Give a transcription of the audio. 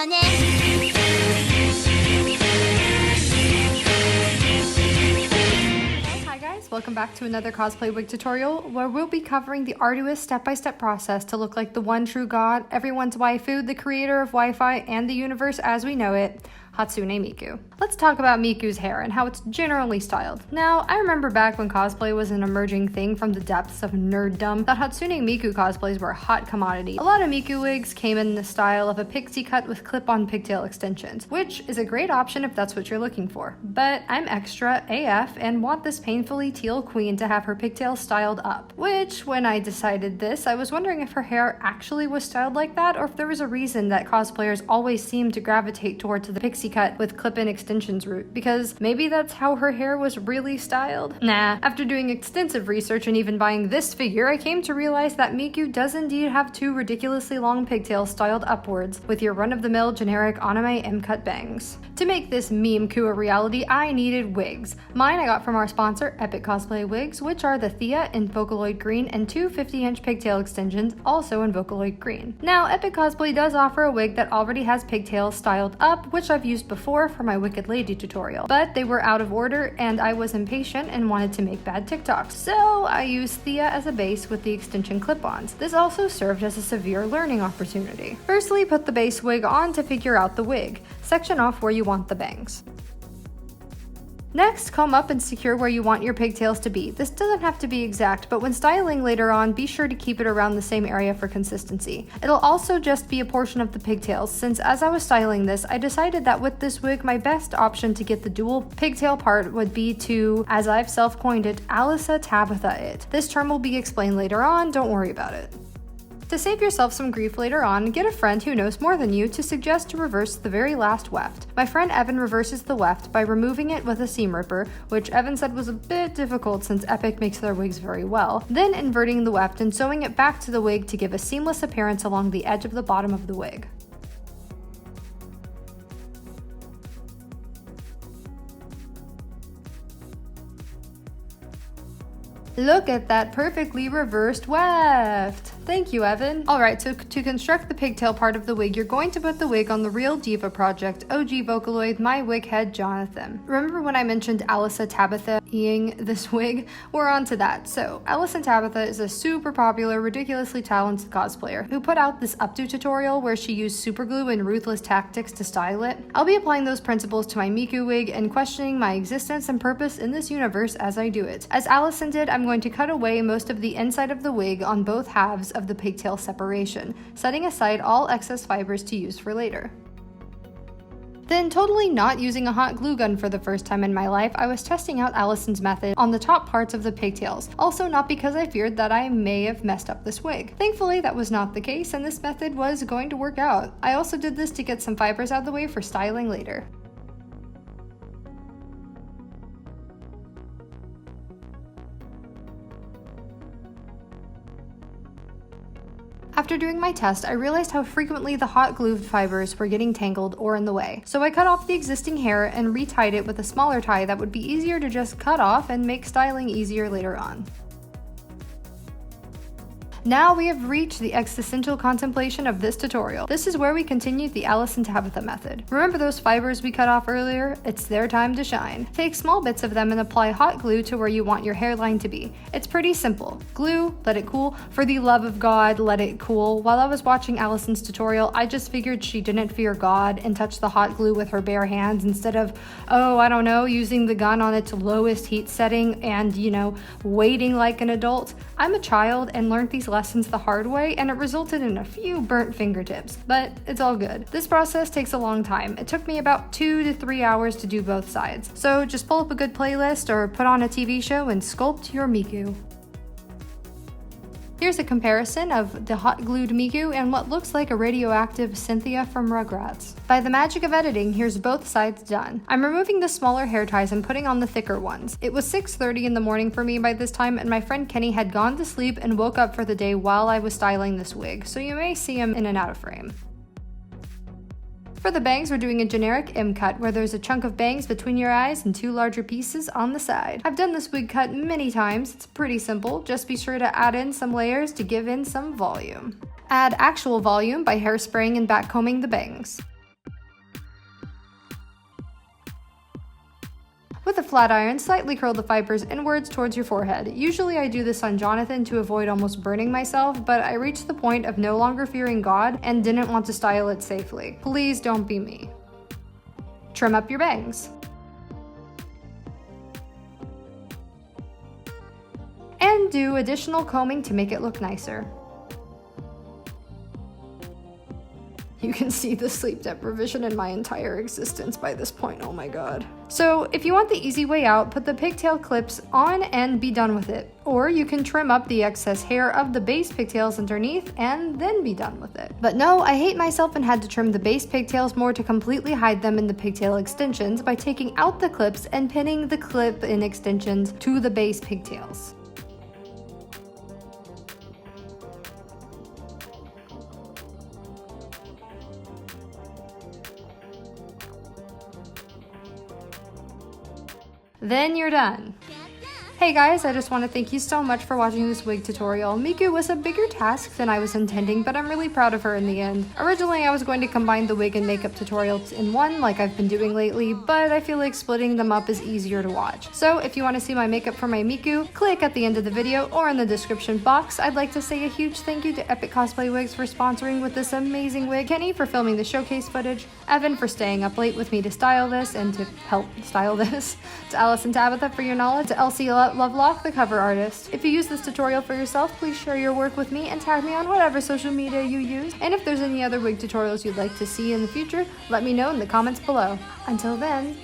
Hi guys, welcome back to another cosplay wig tutorial where we'll be covering the arduous step-by-step process to look like the one true god, everyone's waifu, the creator of Wi-Fi and the universe as we know it, Hatsune Miku. Let's talk about Miku's hair and how it's generally styled. Now, I remember back when cosplay was an emerging thing from the depths of nerddom that Hatsune Miku cosplays were a hot commodity. A lot of Miku wigs came in the style of a pixie cut with clip-on pigtail extensions, which is a great option if that's what you're looking for. But I'm extra AF and want this painfully teal queen to have her pigtails styled up, which, when I decided this, I was wondering if her hair actually was styled like that or if there was a reason that cosplayers always seemed to gravitate towards the pixie cut with clip-in extensions route, because maybe that's how her hair was really styled? Nah, after doing extensive research and even buying this figure, I came to realize that Miku does indeed have two ridiculously long pigtails styled upwards with your run-of-the-mill generic anime M-cut bangs. To make this meme-ku a reality, I needed wigs. Mine I got from our sponsor, Epic Cosplay Wigs, which are the Thea in Vocaloid green and two 50-inch pigtail extensions, also in Vocaloid green. Now, Epic Cosplay does offer a wig that already has pigtails styled up, which I've used before for my Wicked Lady tutorial, but they were out of order and I was impatient and wanted to make bad TikToks, so I used Thea as a base with the extension clip-ons. This also served as a severe learning opportunity. Firstly, put the base wig on to figure out the wig. Section off where you want the bangs. Next, comb up and secure where you want your pigtails to be. This doesn't have to be exact, but when styling later on, be sure to keep it around the same area for consistency. It'll also just be a portion of the pigtails, since as I was styling this, I decided that with this wig, my best option to get the dual pigtail part would be to, as I've self-coined it, Alyson Tabbitha it. This term will be explained later on, don't worry about it. To save yourself some grief later on, get a friend who knows more than you to suggest to reverse the very last weft. My friend Evan reverses the weft by removing it with a seam ripper, which Evan said was a bit difficult since Epic makes their wigs very well, then inverting the weft and sewing it back to the wig to give a seamless appearance along the edge of the bottom of the wig. Look at that perfectly reversed weft! Thank you, Evan. Alright, so to construct the pigtail part of the wig, you're going to put the wig on the Real Diva project, OG Vocaloid, my wig head, Jonathan. Remember when I mentioned Alyson Tabbitha-ing this wig? We're on to that. So, Alyson Tabbitha is a super popular, ridiculously talented cosplayer who put out this up-to tutorial where she used superglue and ruthless tactics to style it. I'll be applying those principles to my Miku wig and questioning my existence and purpose in this universe as I do it. As Alyson did, I'm going to cut away most of the inside of the wig on both halves of the pigtail separation, setting aside all excess fibers to use for later. Then, totally not using a hot glue gun for the first time in my life, I was testing out Alyson's method on the top parts of the pigtails, also not because I feared that I may have messed up this wig. Thankfully, that was not the case and this method was going to work out. I also did this to get some fibers out of the way for styling later. After doing my test, I realized how frequently the hot glue fibers were getting tangled or in the way. So I cut off the existing hair and retied it with a smaller tie that would be easier to just cut off and make styling easier later on. Now we have reached the existential contemplation of this tutorial. This is where we continue the Alyson Tabbitha method. Remember those fibers we cut off earlier? It's their time to shine. Take small bits of them and apply hot glue to where you want your hairline to be. It's pretty simple. Glue, let it cool. For the love of God, let it cool. While I was watching Alyson's tutorial, I just figured she didn't fear God and touched the hot glue with her bare hands instead of, oh, I don't know, using the gun on its lowest heat setting and, you know, waiting like an adult. I'm a child and learned these lessons the hard way, and it resulted in a few burnt fingertips, but it's all good. This process takes a long time. It took me about 2 to 3 hours to do both sides. So just pull up a good playlist or put on a TV show and sculpt your Miku. Here's a comparison of the hot glued Miku and what looks like a radioactive Cynthia from Rugrats. By the magic of editing, here's both sides done. I'm removing the smaller hair ties and putting on the thicker ones. It was 6:30 in the morning for me by this time, and my friend Kenny had gone to sleep and woke up for the day while I was styling this wig, so you may see him in and out of frame. For the bangs, we're doing a generic M cut where there's a chunk of bangs between your eyes and 2 larger pieces on the side. I've done this wig cut many times. It's pretty simple. Just be sure to add in some layers to give in some volume. Add actual volume by hairspraying and backcombing the bangs. flat iron, slightly curl the fibers inwards towards your forehead. Usually I do this on Jonathan to avoid almost burning myself, but I reached the point of no longer fearing God and didn't want to style it safely. Please don't be me. Trim up your bangs. And do additional combing to make it look nicer. You can see the sleep deprivation in my entire existence by this point, oh my god. So if you want the easy way out, put the pigtail clips on and be done with it. Or you can trim up the excess hair of the base pigtails underneath and then be done with it. But no, I hate myself and had to trim the base pigtails more to completely hide them in the pigtail extensions by taking out the clips and pinning the clip-in extensions to the base pigtails. Then you're done. Hey guys, I just want to thank you so much for watching this wig tutorial. Miku was a bigger task than I was intending, but I'm really proud of her in the end. Originally, I was going to combine the wig and makeup tutorials in one, like I've been doing lately, but I feel like splitting them up is easier to watch. So if you want to see my makeup for my Miku, click at the end of the video or in the description box. I'd like to say a huge thank you to Epic Cosplay Wigs for sponsoring with this amazing wig, Kenny for filming the showcase footage, Evan for staying up late with me to style this and to help style this, to Alyson and Tabbitha for your knowledge, to Elsie Lovelock, the cover artist. If you use this tutorial for yourself, please share your work with me and tag me on whatever social media you use. And if there's any other wig tutorials you'd like to see in the future, let me know in the comments below. Until then,